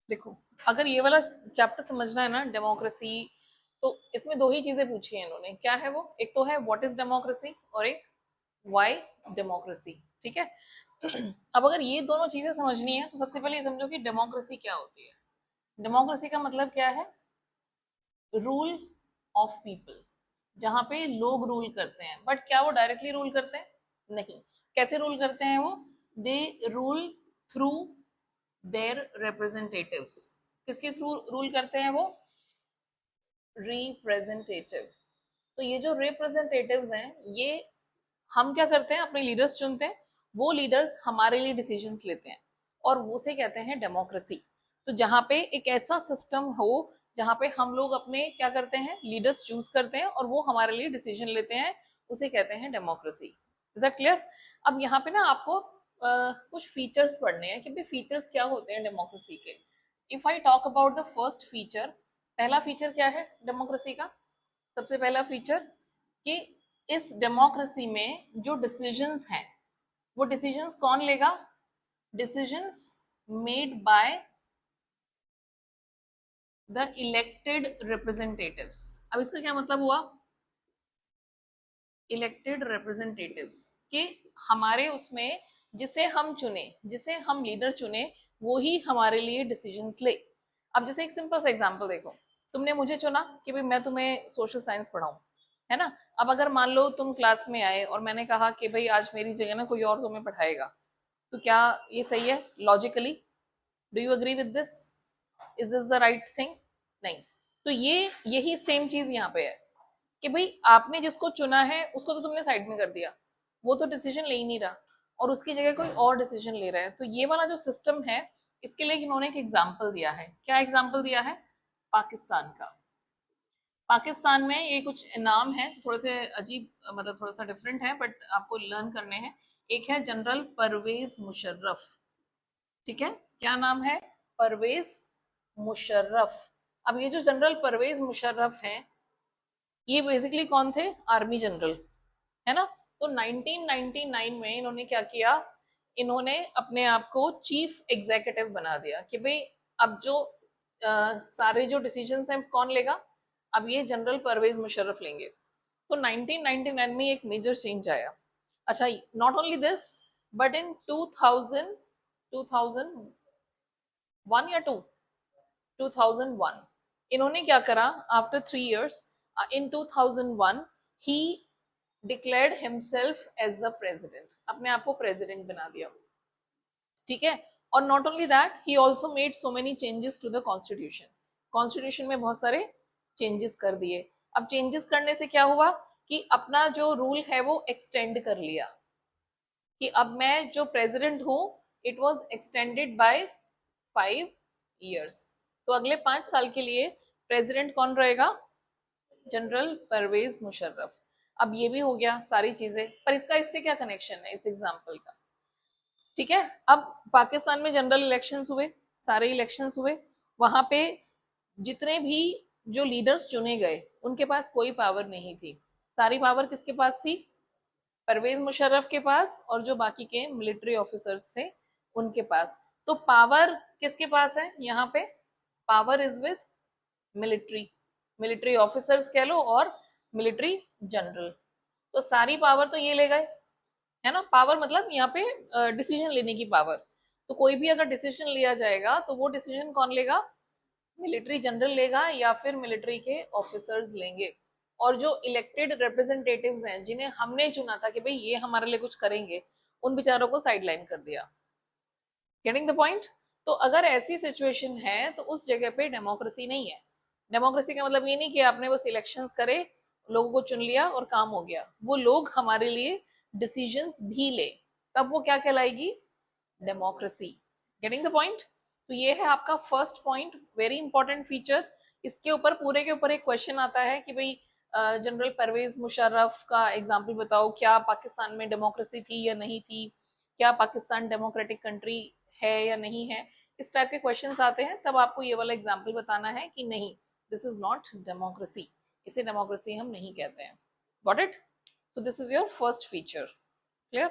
देखो, अगर ये वाला चैप्टर समझना है ना, डेमोक्रेसी, तो इसमें दो ही चीजें पूछी है इन्होंने। क्या है वो? एक तो है व्हाट इज डेमोक्रेसी और एक व्हाई डेमोक्रेसी। ठीक है। अब अगर ये दोनों चीजें समझनी है तो सबसे पहले ये समझो कि डेमोक्रेसी क्या होती है। डेमोक्रेसी का मतलब क्या है? रूल ऑफ पीपल, जहां पे लोग रूल करते हैं। बट क्या वो डायरेक्टली रूल करते हैं? नहीं। कैसे रूल करते हैं वो? दे रूल थ्रू देयर रिप्रेजेंटेटिव्स। किसके थ्रू रूल करते हैं वो? रिप्रेजेंटेटिव। तो ये जो रिप्रेजेंटेटिव्स हैं, ये हम क्या करते हैं? अपने लीडर्स चुनते हैं, वो लीडर्स हमारे लिए डिसीजंस लेते हैं, और वो से कहते हैं डेमोक्रेसी। तो जहाँ पे एक ऐसा सिस्टम हो जहाँ पे हम लोग अपने क्या करते हैं? लीडर्स चूज करते हैं और वो हमारे लिए डिसीजन लेते हैं, उसे कहते हैं डेमोक्रेसी। Is that clear? अब यहाँ पे ना आपको कुछ फीचर्स पढ़ने हैं कि भाई फीचर्स क्या होते हैं डेमोक्रेसी के। If I talk about the first feature, पहला फीचर क्या है डेमोक्रेसी का? सबसे पहला फीचर कि इस डेमोक्रेसी में जो डिसीजंस हैं, वो डिसीजंस कौन लेगा? Decisions made by the elected representatives. अब इसका क्या मतलब हुआ? इलेक्टेड रिप्रेजेंटेटिव्स कि हमारे उसमें जिसे हम चुने, जिसे हम लीडर चुने, वो ही हमारे लिए डिसीजंस ले। अब जैसे एक सिंपल सा एग्जांपल देखो, तुमने मुझे चुना कि भाई मैं तुम्हें सोशल साइंस पढ़ाऊं, है ना? अब अगर मान लो तुम क्लास में आए और मैंने कहा कि भाई आज मेरी जगह ना कोई और तुम्हें पढ़ाएगा, तो क्या ये सही है logically? Do you agree with this? Is this the right thing? नहीं। तो ये यही सेम चीज यहाँ पे है कि भाई आपने जिसको चुना है उसको तो तुमने साइड में कर दिया, वो तो डिसीजन ले ही नहीं रहा, और उसकी जगह कोई और डिसीजन ले रहा है। तो ये वाला जो सिस्टम है, इसके लिए इन्होंने एक एग्जाम्पल दिया है। क्या एग्जाम्पल दिया है? पाकिस्तान का। पाकिस्तान में ये कुछ नाम है जो थोड़े से अजीब, मतलब थोड़ा सा डिफरेंट है, बट आपको लर्न करने हैं। एक है जनरल परवेज मुशर्रफ। ठीक है, क्या नाम है? परवेज मुशर्रफ। अब ये जो जनरल परवेज मुशर्रफ हैं, ये बेसिकली कौन थे? आर्मी जनरल, है ना? तो 1999 में इन्होंने क्या किया? इन्होंने अपने आप को चीफ एग्जीक्यूटिव बना दिया कि भाई अब जो सारे जो डिसीजंस हैं कौन लेगा? अब ये जनरल परवेज मुशर्रफ लेंगे। तो 1999 में एक मेजर चेंज आया। अच्छा, not only this, but in 2000, 2001 या 2001, इन्होंने क्या करा? After 3 years, in 2001, he declared himself as the president. अपने आप को प्रेसिडेंट बना दिया। ठीक है। और not only that, he also made so many changes to the constitution. Constitution में बहुत सारे चेंजेस कर दिए। अब चेंजेस करने से क्या हुआ कि अपना जो रूल है वो एक्सटेंड कर लिया, कि अब मैं जो प्रेसिडेंट हूं, it was extended by 5 years. तो अगले 5 साल के लिए प्रेसिडेंट कौन रहेगा? जनरल परवेज मुशर्रफ। अब ये भी हो गया सारी चीजें, पर इसका इससे क्या कनेक्शन है इस एग्जाम्पल का? ठीक है। अब पाकिस्तान में जनरल इलेक्शंस हुए, सारे इलेक्शंस हुए, वहां पे जितने भी जो लीडर्स चुने गए उनके पास कोई पावर नहीं थी। सारी पावर किसके पास थी? परवेज मुशर्रफ के पास, और जो बाकी के मिलिट्री ऑफिसर्स थे उनके पास। तो पावर किसके पास है यहाँ पे? Power is with military, military officers कह लो और मिलिट्री जनरल। तो सारी पावर तो ये ले गए, है ना? पावर मतलब यहाँ पे डिसीजन लेने की पावर। तो कोई भी अगर डिसीजन लिया जाएगा तो वो डिसीजन कौन लेगा? मिलिट्री जनरल लेगा या फिर मिलिट्री के ऑफिसर्स लेंगे। और जो इलेक्टेड रिप्रेजेंटेटिव्स हैं, जिन्हें हमने चुना था कि भाई ये हमारे लिए कुछ करेंगे, उन बेचारों को साइडलाइन कर दिया। Getting the point? तो अगर ऐसी सिचुएशन है तो उस जगह पे डेमोक्रेसी नहीं है। डेमोक्रेसी का मतलब ये नहीं कि आपने बस इलेक्शंस करे, लोगों को चुन लिया और काम हो गया। वो लोग हमारे लिए डिसीजंस भी ले, तब वो क्या कहलाएगी? डेमोक्रेसी। Getting the point? तो ये है आपका first point, very important feature. इसके ऊपर पूरे के ऊपर एक क्वेश्चन आता है कि भाई जनरल परवेज मुशर्रफ का एग्जाम्पल बताओ, क्या पाकिस्तान में डेमोक्रेसी थी या नहीं थी? क्या पाकिस्तान डेमोक्रेटिक कंट्री है या नहीं है? इस टाइप के क्वेश्चंस आते हैं, तब आपको ये वाला एग्जाम्पल बताना है कि नहीं, दिस इज नॉट डेमोक्रेसी, इसे डेमोक्रेसी हम नहीं कहते हैं। Got it? So this is your first feature. Clear?